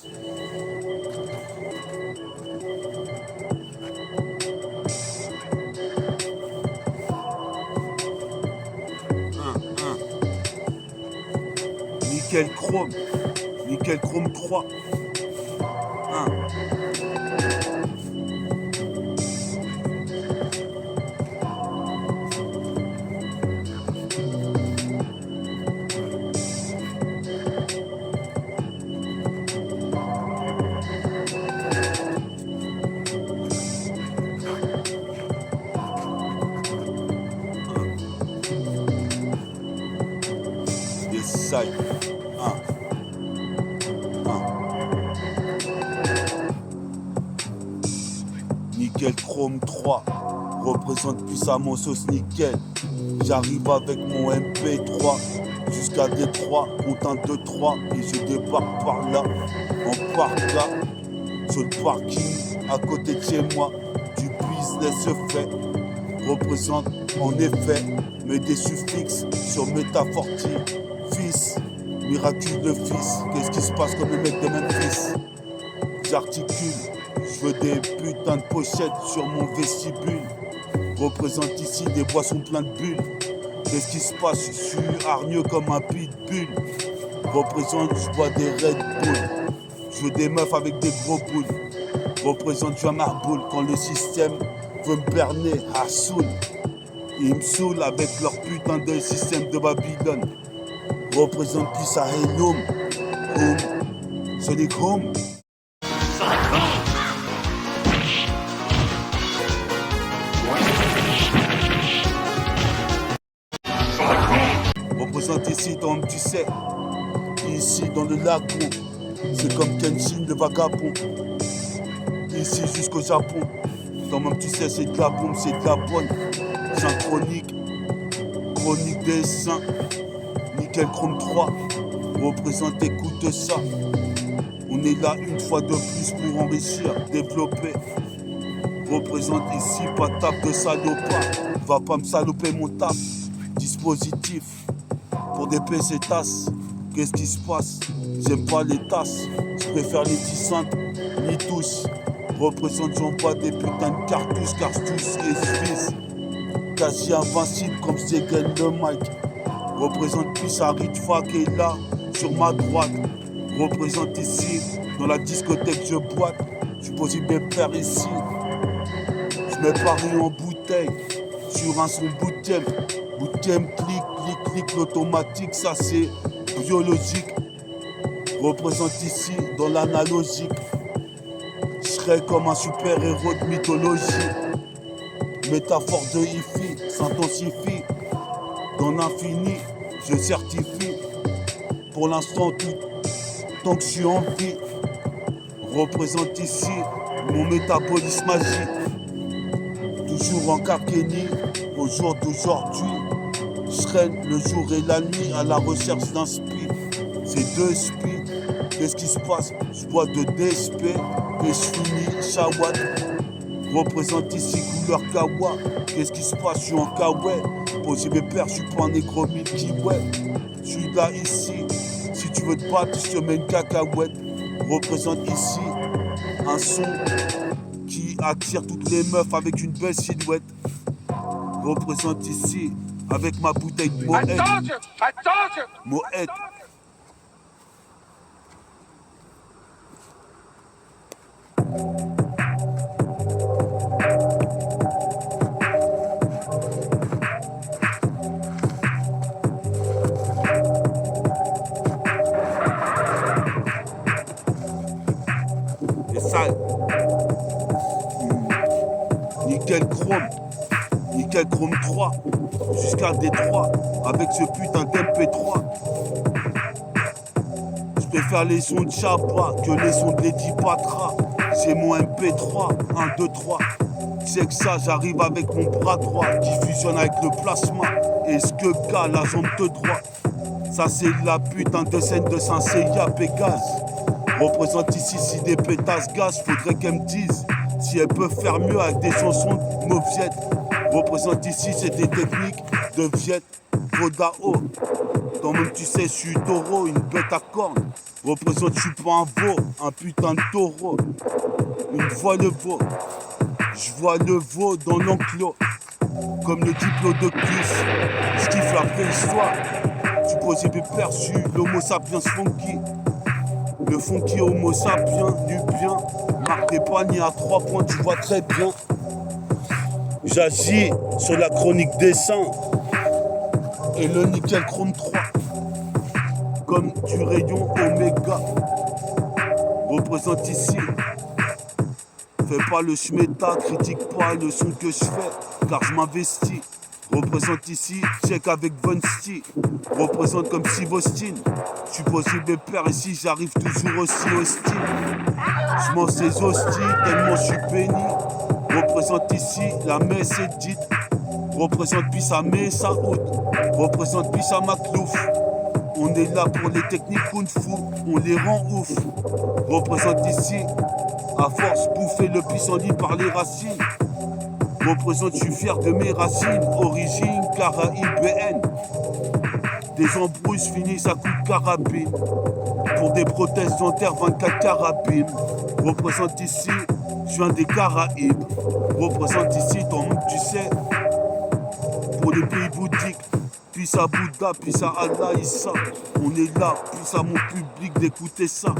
Nickel chrome. Nickel chrome 3. Yes, side. Nickel chrome 3 représente puissamment sauce nickel. J'arrive avec mon MP3 jusqu'à Détroit, comptant 2-3 et je débarque par là, en parka, sur le parking, à côté de chez moi, du business se fait. Représente en effet, mais des suffixes sur métaphortie. Fils, miraculeux fils, qu'est-ce qui se passe comme les mecs de Memphis? J'articule, je veux des putains de pochettes sur mon vestibule. Représente ici des boissons pleines de bulles. Qu'est-ce qui se passe? Je suis hargneux comme un pitbull. Représente, je bois des Red Bull. Je veux des meufs avec des gros boules. Représente, je suis un arboule quand le système veut me berner, Hassoul. Ils me saoulent avec leur putain de système de Babylone. Représente plus à Home. Home. Sonic Home. Représente ici dans tu sais. Ici dans le lagon. C'est comme Kenshin le vagabond. Ici jusqu'au Japon. Dans même tu sais c'est de la bombe, c'est de la bonne. Synchronique. Chronique des saints. Nickel chrome 3. Représente, écoute ça. On est là une fois de plus pour enrichir, développer. Représente ici, pas tape de salopard. Va pas me saloper mon taf. Dispositif pour des PC tasses. Qu'est-ce qui se passe? J'aime pas les tasses. Je préfère les tissantes, ni tous. Représente, j'en pas des putains de cartouches, cartouches et suisses. Quasi invincible comme je dégaine le mic. Représente plus un Ritva qui est là, sur ma droite. Représente ici, dans la discothèque je boite. Je pose mes pères ici. Je mets Paris en bouteille, sur un son boutième. Boutième, clic, clic, clic, l'automatique, ça c'est biologique. Représente ici, dans l'analogique. Je serais comme un super-héros de mythologie. Métaphore de hi-fi, s'intensifie. Dans l'infini, je certifie. Pour l'instant, tout tant que je suis en vie. Représente ici mon métabolisme magique. Toujours en Kakeni, au jour d'aujourd'hui. Je traîne le jour et la nuit à la recherche d'un speed. C'est deux speed. Qu'est-ce qui se passe? Je bois de DSP et je finis Shawat. Représente ici couleur kawa. Qu'est-ce qui se passe? Je suis en kawaii. Posez mes pères, je suis pas un négro Milky Way. Je suis là ici. Si tu veux te battre, je te mets une cacahuète. Représente ici un son qui attire toutes les meufs avec une belle silhouette. Représente ici avec ma bouteille de Moët. Moët. Et ça, nickel chrome. Nickel chrome 3. Jusqu'à Détroit. Avec ce putain d'MP3. Je préfère les sons de Chapa que les sons de Lady Patra. C'est mon MP3. 1, 2, 3. C'est que ça, j'arrive avec mon bras droit qui fusionne avec le plasma. Et ce que gars, la jambe de droite. Ça c'est la putain de scène de Saint-Seiya Pégase. Représente ici si des pétasses gaz, faudrait qu'elle me dise si elle peut faire mieux avec des chansons de mauviettes. Représente ici c'est des techniques de viette. Vodao. Toi-même tu sais, je suis taureau, une bête à cornes. Représente, je suis pas un veau, un putain de taureau. Une fois le veau, je vois le veau dans l'enclos. Comme le diplôme de plus, je kiffe la préhistoire. Du possible perçu, l'homo sapiens funky. Le funky homo sapiens, du bien. Marque des paniers à 3 points, tu vois très bien. J'agis sur la chronique des saints et le nickel chrome 3. Comme du rayon oméga. Représente ici. Fais pas le schmeta, critique pas le son que je fais, car je m'investis. Représente ici, check avec Von Sti. Représente comme Sivostin. Je suis possible père ici, j'arrive toujours aussi hostile. Je mange ces hosties tellement je suis béni. Représente ici, la messe est dite. Représente Pissa Mesa Haute. Représente Pissa Maklouf. On est là pour les techniques kung fu, on les rend ouf. Représente ici, à force bouffer le pissenlit par les racines. Représente, je suis fier de mes racines. Origine caraïbéenne. Des embrouilles finissent à coups de carabine. Pour des prothèses dentaires, 24 carabines. Représente ici, je viens des Caraïbes. Représente ici, ton monde, tu sais. Pour les pays bouddhiques. Puis à Bouddha, puis à Allah, Issa. On est là, puis à mon public d'écouter ça.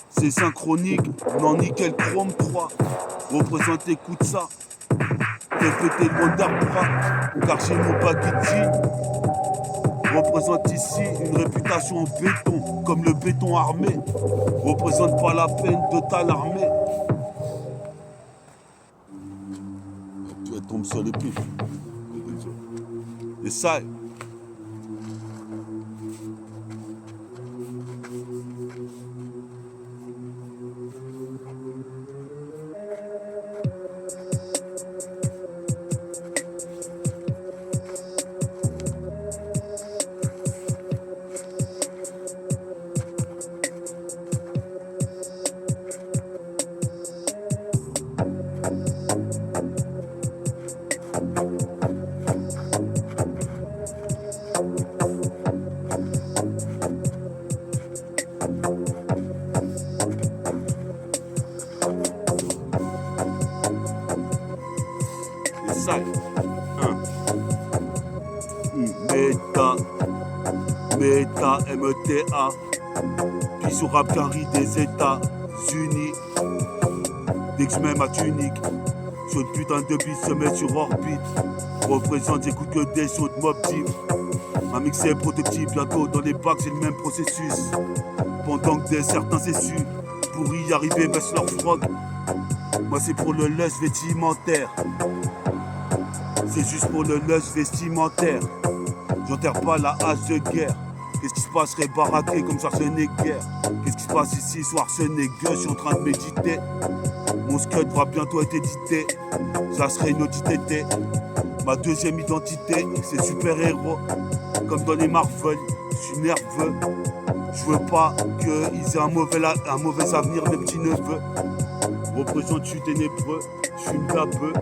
C'est synchronique, non nickel chrome 3. Représente, écoute ça. Fais péter le Wonderbra, car j'ai mon baguette. Représente ici une réputation en béton, comme le béton armé. Représente pas la peine de t'alarmer. Tu tombes sur les pieds. Et ça. Méta, M-E-T-A. Puis sur rap qu'un riz des États-Unis. Dès que je mets ma tunique, ce putain de beat se met sur orbite. Représente, j'écoute que des sons de Mob Deep. Ma mix est prototype, bientôt dans les bacs c'est le même processus. Pendant que certains s'essuient, pour y arriver baissent leur frog. Moi c'est pour le lust vestimentaire. C'est juste pour le lust vestimentaire. J'enterre pas la hache de guerre. Qu'est-ce qui se passerait baraqué comme Schwarzenegger? Qu'est-ce qui se passe ici, Schwarzenegger? Je suis en train de méditer. Mon scud va bientôt être édité. Ça serait une autre identité. Ma deuxième identité, c'est super-héros. Comme dans les Marvel, je suis nerveux. Je veux pas qu'ils aient un mauvais avenir, mes petits neveux. Représente, je suis ténébreux, je suis une gabeux.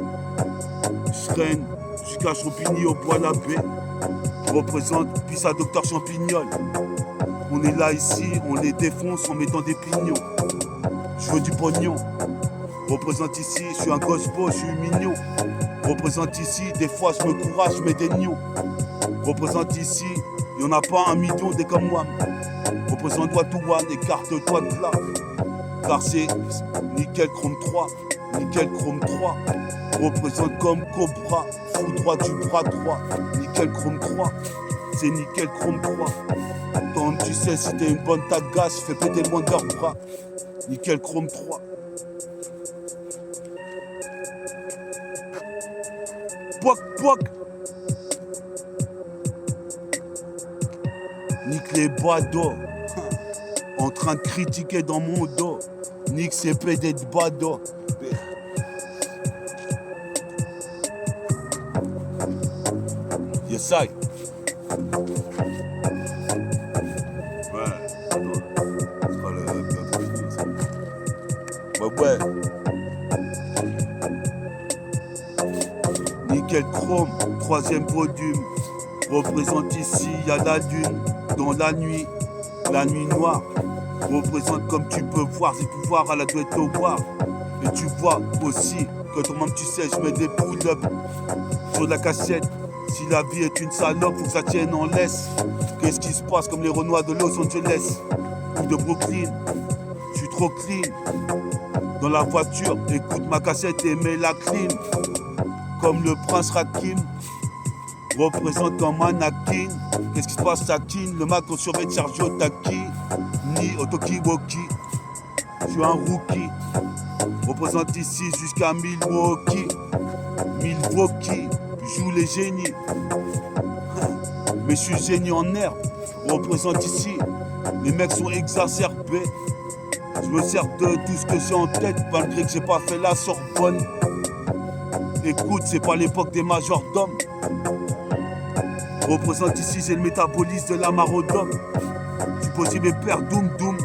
Je règne jusqu'à Champigny au bois l'abbé. Représente, puis ça docteur Champignol. On est là ici, on les défonce en mettant des pignons. Je veux du pognon. Représente ici, je suis un gosse beau, je suis mignon. Représente ici, des fois je me courage, je mets des nions. Représente ici, y'en a pas 1 million des comme moi. Représente One, écarte-toi de là. Car c'est nickel chrome 3, nickel chrome 3. Représente comme Cobra, fou droit du bras droit. Nickel chrome 3, c'est nickel chrome 3. Tant tu sais si t'es une bonne tagasse, fais péter le Wonderbra. Nickel chrome 3. Poc poc. Nique les badauds. En train de critiquer dans mon dos. Nique ces PD de badauds. Yes, I. Ouais. Nickel chrome, 3e volume. Représente ici, y a la lune dans la nuit noire. Représente comme tu peux voir, c'est pouvoir à la tête au voir. Et tu vois aussi que toi-même tu sais, je mets des pull-ups sur la cassette. Si la vie est une salope, faut que ça tienne en laisse. Qu'est-ce qui se passe comme les Renois de Los Angeles ou de Brooklyn? Je suis trop clean. Dans la voiture, écoute ma cassette et mets la clean. Comme le prince Rakim, représente comme Anakin. Qu'est-ce qui se passe, Takin? Le Mac on surveille Sergio Taki, ni Otokiwoki. Je suis un rookie. Représente ici jusqu'à Milwaukee. Milwaukee, joue les génies. Mais je suis génie en herbe. Représente ici. Les mecs sont exacerbés. Je me sers de tout ce que j'ai en tête, malgré que j'ai pas fait la Sorbonne. Écoute, c'est pas l'époque des majordomes. Représente ici, c'est le métabolisme de la marodome. Tu possible père Doom Doom,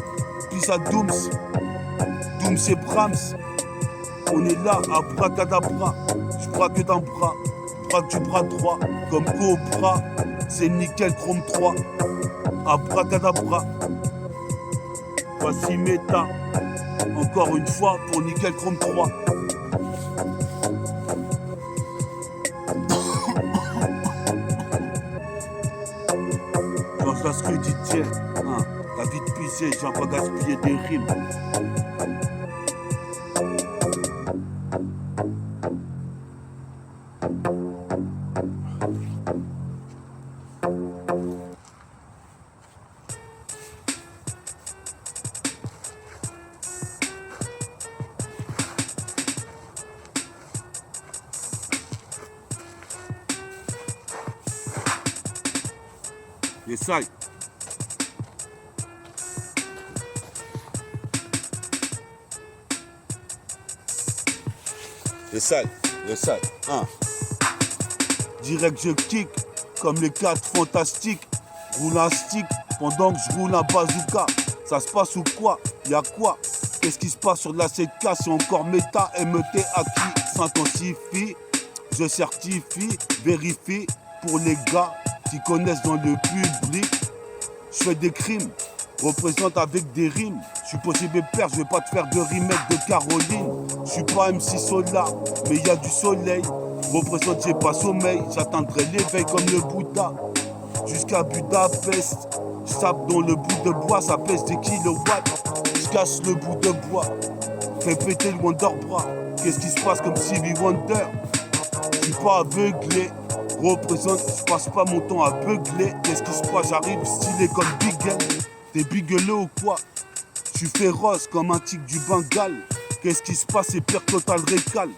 puis à Dooms. Dooms et Brahms. On est là, abracadabra. Je braque d'un bras, braque du bras droit. Comme Cobra, c'est nickel chrome 3. Abracadabra. Voici méta. Encore une fois pour nickel chrome 3. Dans ce que dit tiens, la vie de pisser, j'ai pas gaspillé des rimes. Les salles. Les salles. Direct je kick, comme les 4 fantastiques. Roule un stick, pendant que je roule un bazooka. Ça se passe ou quoi? Y'a quoi? Qu'est-ce qui se passe sur de la CK? C'est encore méta, MET acquis, s'intensifie. Je certifie, vérifie pour les gars qui connaissent dans le public. Je fais des crimes, représente avec des rimes. Je suis possible père, je vais pas te faire de remake de Caroline. Je suis pas MC Solar, mais y a du soleil. Représente, j'ai pas sommeil, j'attendrai l'éveil comme le Bouddha. Jusqu'à Budapest, je tape dans le bout de bois, ça pèse des kilowatts. Je casse le bout de bois, fais péter le Wonderbra. Qu'est-ce qui se passe comme Stevie Wonder? Je suis pas aveuglé. Représente, je passe pas mon temps à beugler. Qu'est-ce qui se passe? J'arrive stylé comme Bigel. T'es bigelé ou quoi? Je suis féroce comme un tigre du Bengale. Qu'est-ce qui se passe? C'est pire total récal.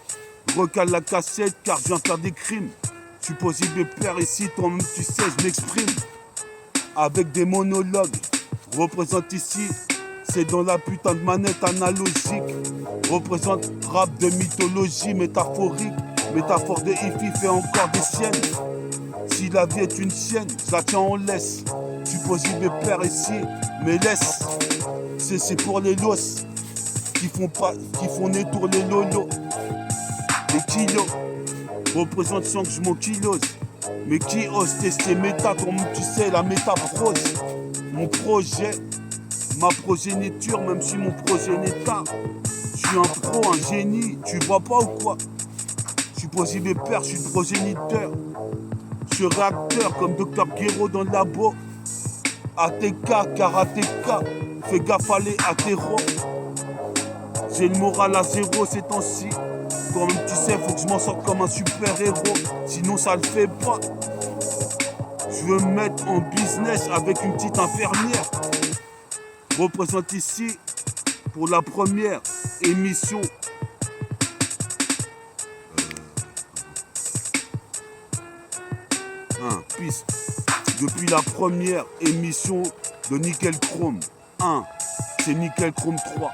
Recale la cassette car je viens faire des crimes. Je suis possible père ici, toi-même tu sais, je m'exprime. Avec des monologues. Représente ici, c'est dans la putain de manette analogique. Représente rap de mythologie métaphorique. Métaphore de Ifi fait encore des siennes. Si la vie est une sienne, je la tiens en laisse. Tu possible père ici, mais laisse. C'est pour les los qui font naître les lolos. Les kilos représentent sans que je m'en kilose. Mais qui ose tester méta, comme tu sais, la métaprose. Mon projet, ma progéniture, même si mon projet n'est tard. Je suis un pro, un génie, tu vois pas ou quoi? Je suis possible père, je suis progéniteur. Je suis réacteur comme Dr Guéraud dans le labo. ATK, karatéka, fais gaffe à les atéros. J'ai le moral à zéro ces temps-ci. Quand même tu sais, faut que je m'en sorte comme un super héros. Sinon ça le fait pas. Je veux me mettre en business avec une petite infirmière. Représente ici pour la première émission. Piste. Depuis la première émission de Nickel Chrome 1, c'est Nickel Chrome 3.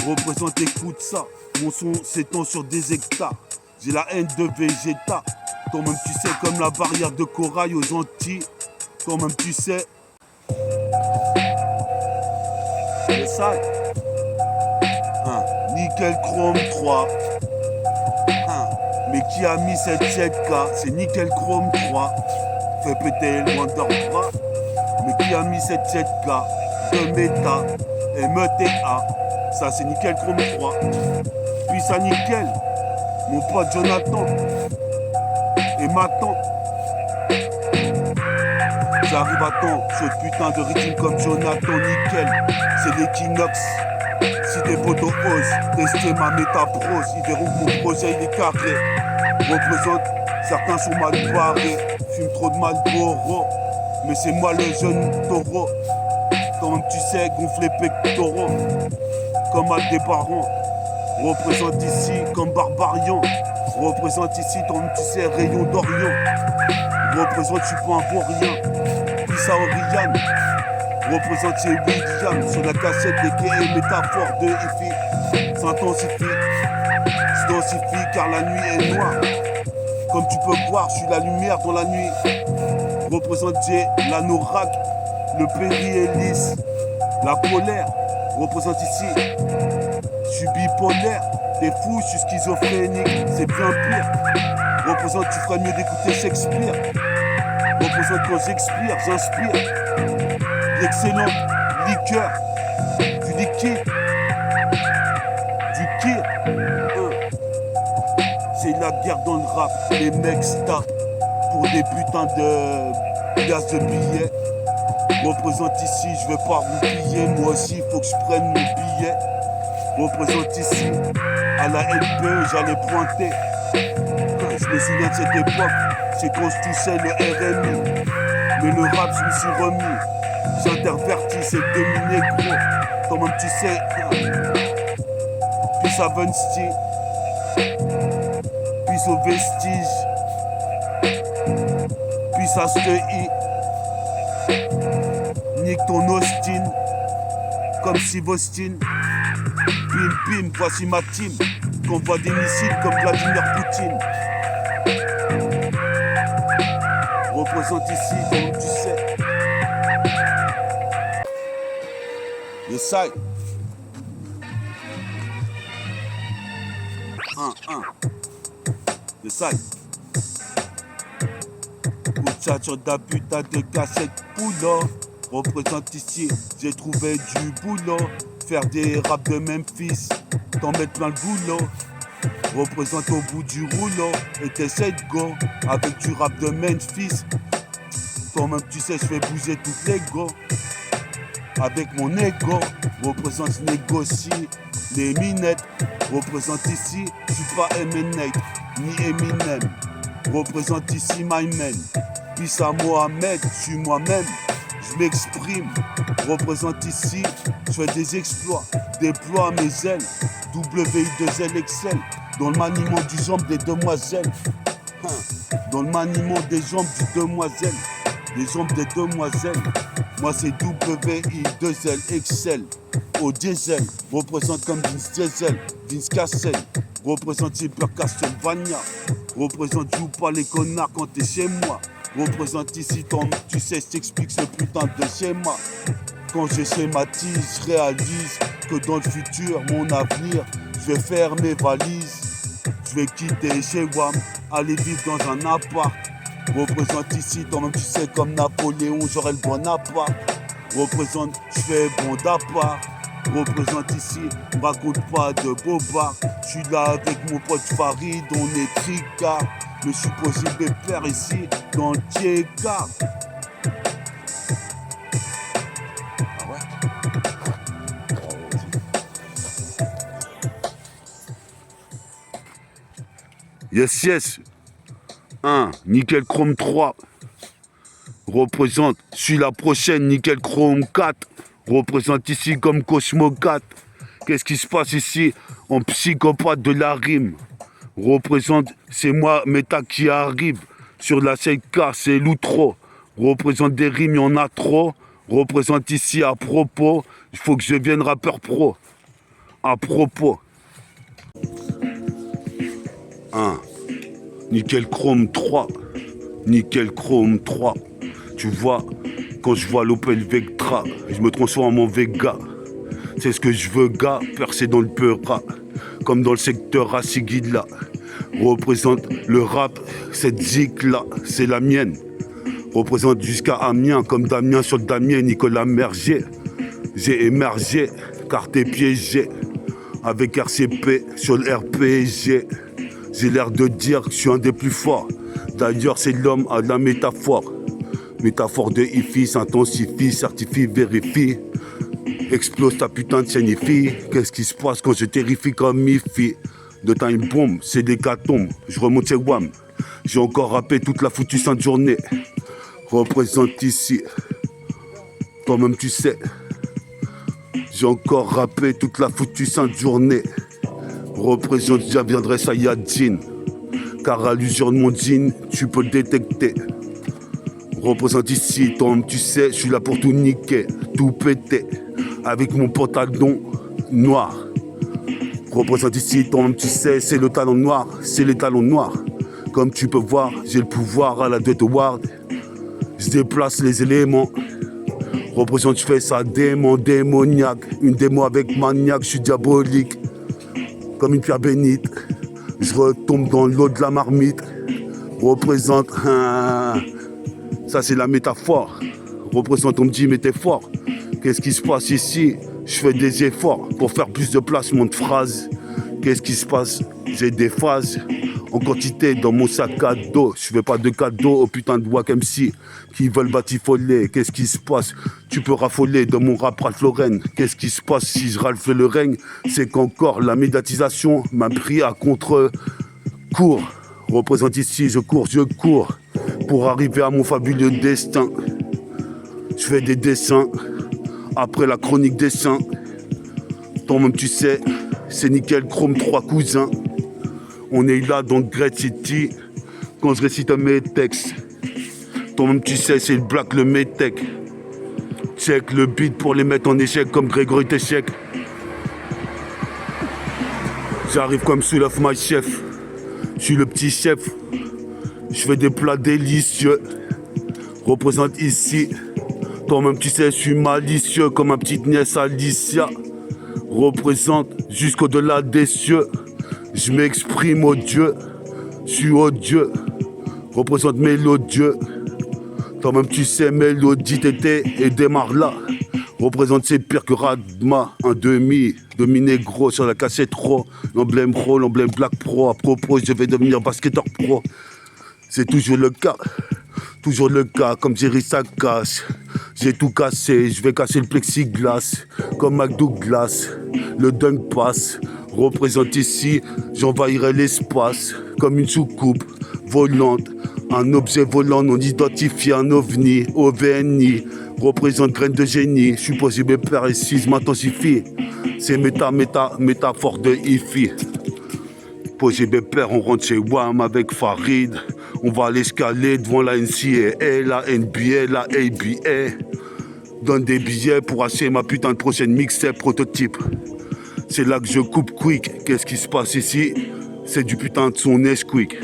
Représente, écoute ça. Mon son s'étend sur des hectares. J'ai la haine de Vegeta. Toi-même tu sais, comme la barrière de corail aux Antilles. Toi-même tu sais. C'est ça. Nickel Chrome 3. Mais qui a mis cette 7K? C'est Nickel Chrome 3. fait péter le Wonderbra. Mais qui a mis cette 7K de méta META? Ça c'est Nickel Chrome 3. Puis ça nickel, mon pote Jonathan et Matan. J'arrive à temps, ce putain de rythme comme Jonathan nickel. C'est l'équinoxe. Si tes potos osent tester ma métaprose, ils verront que mon projet il est carré. Représente, certains sont mal barrés, fument trop de Marlboro. Mais c'est moi le jeune taureau. Comme tu sais, gonfle les pectoraux. Comme Aldébaran. Représente ici comme Barbarian. Représente ici comme tu sais, Rayon d'Orient. Représente, je suis pas un vaurien. Puis ça Oriane. Représente chez William. Sur la cassette des quais et métaphore de Ifi. S'intensifie. S'intensifie car la nuit est noire. Comme tu peux voir, je suis la lumière dans la nuit. Représente l'anorak, le périhélice, la colère. Représente ici. Je suis bipolaire, t'es fou, je suis schizophrénique, c'est bien pire. Représente, tu ferais mieux d'écouter Shakespeare. Représente quand j'expire, j'inspire. L'excellente liqueur, du liquide, du kir. C'est la guerre dans le rap, les mecs se tapent pour des putains de pièces de billets. Représente ici, je vais pas roupiller, moi aussi faut que je prenne mon billet. Représente ici, à la LPE j'allais pointer. Je me souviens de cette époque, c'est quand je touchais le RMI. Mais le rap je me suis remis, j'intervertis, c'est demi-négro. Toi-même tu sais, puis ça Vunsti, puis au vestige, puis ça se nique ton Austin, comme si Vostine. Bim bim, voici ma team, qu'envoie des missiles comme Vladimir Poutine. Représente ici, comme tu sais. Yes, I. 1-1. Yes, I. Muchacho da puta de cassette poula. Représente ici, j'ai trouvé du boulot. Faire des raps de Memphis, t'en mettre plein le boulot. Représente au bout du rouleau et t'essaies de go avec du rap de Memphis. Toi-même tu sais, je fais bouger toutes les go. Avec mon ego, représente négocie les minettes. Représente ici, je suis pas Eminem ni Eminem. Représente ici my man. Puis à Mohamed, je suis moi-même. Je m'exprime, représente ici, je fais des exploits, déploie mes ailes, WI2L Excel, dans le maniement du jambe des demoiselles, dans le maniement des jambes du demoiselle, les jambes des demoiselles, moi c'est WI2L Excel, au diesel, représente comme Vince Diesel, Vince Cassel, représente Hyper Castlevania, représente joue pas les connards quand t'es chez moi. Représente ici, tu sais, je t'explique ce putain de schéma. Quand je schématise, je réalise que dans le futur, mon avenir, je vais faire mes valises. Je vais quitter chez WAM, aller vivre dans un appart. Représente ici, toi-même tu sais, comme Napoléon, j'aurai le Bonaparte. Représente, je fais bon d'appart. Représente ici, me raconte pas de bobard. Je suis là avec mon pote Farid, on est tricard. Je suis possible de faire ici dans le Tiécar. Ah ouais? Yes, yes. 1, Nickel Chrome 3. Représente, je suis la prochaine, Nickel Chrome 4. Représente ici comme Cosmo 4. Qu'est-ce qui se passe ici en psychopathe de la rime? Représente, c'est moi, Méta qui arrive. Sur la 7K, c'est l'outro. Représente des rimes, il y en a trop. Représente ici à propos. Il faut que je devienne rappeur pro. À propos. 1. Nickel Chrome 3. Nickel Chrome 3. Tu vois, quand je vois l'Opel Vectra, je me transforme en Vega. C'est ce que je veux, gars, percer dans le Peura. Comme dans le secteur Rassigid là. Représente le rap, cette zik là, c'est la mienne. Représente jusqu'à Amiens, comme Damien sur le Damien, Nicolas Merger. J'ai émergé, car t'es piégé. Avec RCP sur le RPG. J'ai l'air de dire que je suis un des plus forts. D'ailleurs, c'est l'homme à la métaphore. Métaphore de IFI, s'intensifie, certifie, vérifie. Explose ta putain de signifie. Qu'est-ce qui se passe quand je terrifie comme IFI? De time bomb, c'est des catombes. Je remonte chez WAM. J'ai encore rappé toute la foutue sainte journée. Représente ici. Toi-même tu sais. J'ai encore rappé toute la foutue sainte journée. Représente, j'aviendrai Saiyajin. Car à l'usure de mon jean, tu peux le détecter. Représente ici, toi-même tu sais, je suis là pour tout niquer, tout péter. Avec mon pantalon noir. Représente ici, toi-même tu sais, c'est le talon noir, c'est les talons noirs. Comme tu peux voir, j'ai le pouvoir à la Death Ward. Je déplace les éléments. Représente, je fais ça démon, démoniaque. Une démo avec maniaque, je suis diabolique. Comme une pierre bénite. Je retombe dans l'eau de la marmite. Représente, ça c'est la métaphore. Représente, on me dit mais t'es fort. Qu'est-ce qui se passe ici? Je fais des efforts pour faire plus de placement de phrases. Qu'est-ce qui se passe? J'ai des phases en quantité dans mon sac à dos. Je fais pas de cadeaux aux putains de Wack MC qui veulent batifoler. Qu'est-ce qui se passe? Tu peux raffoler dans mon rap Ralph Lauren. Qu'est-ce qui se passe si je ralphe le règne? C'est qu'encore la médiatisation m'a pris à contre-cours. Représente ici, je cours pour arriver à mon fabuleux destin. Je fais des dessins après la chronique des saints. Toi-même tu sais, c'est nickel, chrome, 3 cousins. On est là dans Great City quand je récite mes textes. Toi-même tu sais, c'est le black, le métèque. Check le beat pour les mettre en échec comme Grégory Téchec. J'arrive comme Soul my chef. Je suis le petit chef. Je fais des plats délicieux. Représente ici. Toi-même tu sais, je suis malicieux comme ma petite nièce Alicia. Représente jusqu'au-delà des cieux. Je m'exprime odieux. Je suis odieux. Représente mélodieux. Toi-même tu sais, mélodie tété et démarre là. Représente, c'est pire que Radma, un demi-négro sur la cassette pro. L'emblème pro, l'emblème Black Pro. À propos, je vais devenir basketteur pro. C'est toujours le cas, comme Jerry ça casse. J'ai tout cassé, je vais casser le plexiglas. Comme McDouglas, le dunk pass. Représente ici, j'envahirai l'espace. Comme une soucoupe volante. Un objet volant non identifié, un ovni, OVNI. Représente graine de génie. Je suis posé mes pères ici, je m'intensifie. C'est métaphore de IFI. Posé mes pères, on rentre chez WAM avec Farid. On va à l'escalier devant la NCAA, la NBA, la ABA. Donne des billets pour acheter ma putain de prochaine mixtape prototype. C'est là que je coupe quick. Qu'est-ce qui se passe ici? C'est du putain de son Nesquik.